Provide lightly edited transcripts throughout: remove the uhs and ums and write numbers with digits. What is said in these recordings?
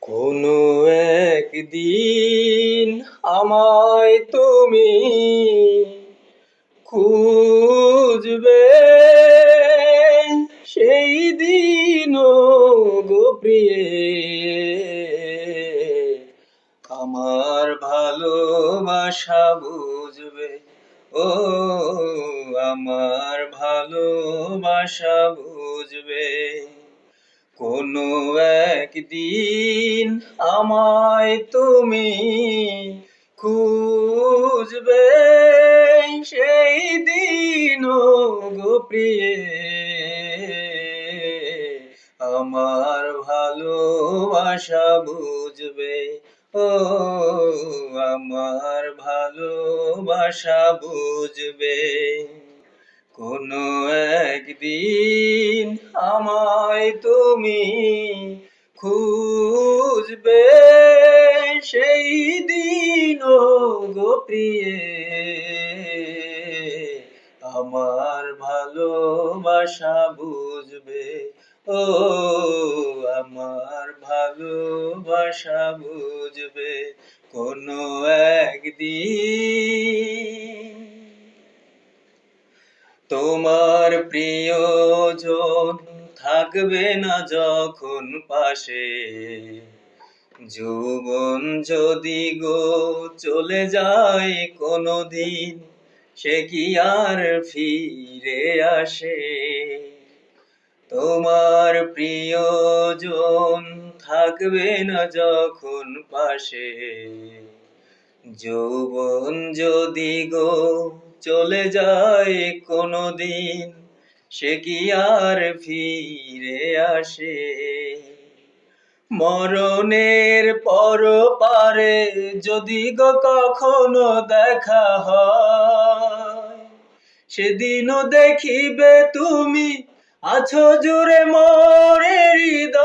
কোনো একদিন আমায় তুমি খুঁজবে, সেই দিনও গো প্রিয়ে আমার ভালোবাসা বুঝবে। ও আমার ভালোবাসা বুঝবে। কোনো একদিন আমায় তুমি খুঁজবে, সেই দিনও গো প্রিয়ে আমার ভালোবাসা বুঝবে। ও আমার ভালোবাসা বুঝবে। কোনো একদিন আমায় তুমি খুঁজবে, সেই দিনও গো প্রিয়ে আমার ভালোবাসা বুঝবে। ও আমার ভালোবাসা বুঝবে কোনো একদিন। তোমার প্রিয়জন থাকবে না যখন পাশে, যৌবন যদি গো চলে যায় কোনো দিন, সে কি আর ফিরে আসে? তোমার প্রিয়জন থাকবে না যখন পাশে, যৌবন যদি গো চলে যায় কোনো দিন, সে কি আর ফিরে আসে? মরণের পর পারে যদি গো কখনো দেখা হয়, সেদিনও দেখিবে তুমি আছো জুড়ে মোরে হৃদয়।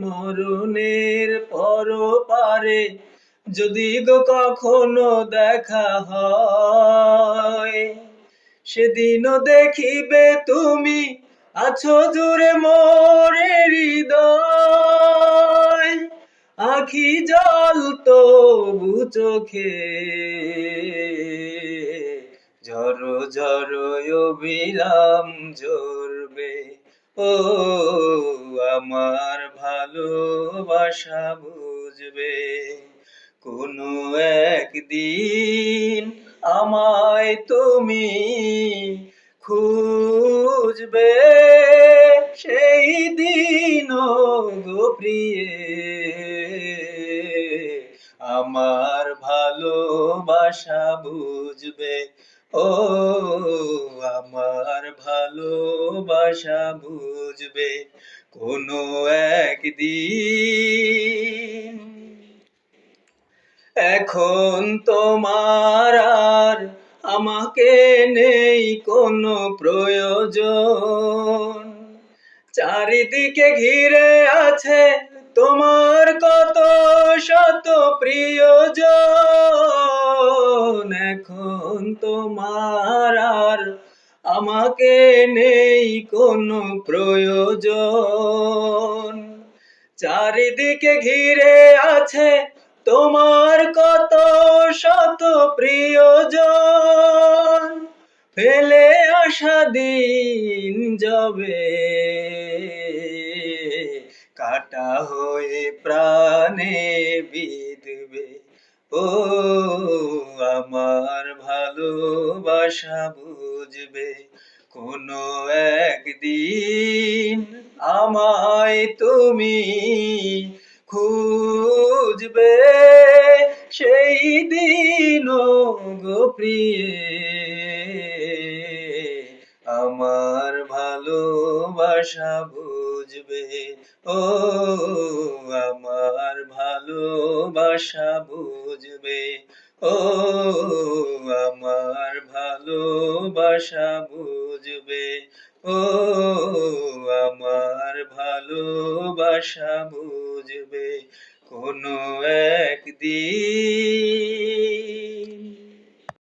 মরণের পর পারে যদি গো কখনো দেখা হয়, সেদিনও দেখিবে তুমি আছো জুড়ে মোরে হৃদয়। আখি জল তবু চোখে ঝরো ঝরো অবিরাম ঝরবে। ও আমার ভালোবাসা বুঝবে। কোনো একদিন আমায় তুমি খুঁজবে, সেই দিনও গো প্রিয়ে আমার ভালোবাসা বুঝবে। ও আমার ভালোবাসা বুঝবে কোনো একদিন। এখন তোমার আর আমাকে নেই কোনো প্রয়োজন, চারিদিকে ঘিরে আছে তোমার কত শত প্রিয়জন। এখন তোমার আর আমাকে নেই কোনো প্রয়োজন, চারিদিকে ঘিরে আছে তোমার কত শত প্রিয়জন। ফেলে আসা দিন যাবে কাটা হয়ে প্রাণে বিঁধবে। ও আমার ভালোবাসা বুঝবে। কোনো একদিন আমায় তুমি খুঁজবে, সেই দিনও গো প্রিয়ে আমার ভালোবাসা বুঝবে। ও আমার ভালোবাসা বুঝবে। ও আমার ভালোবাসা বুঝবে। ও আমার ভালোবাসা বুঝবে কোনো একদিন।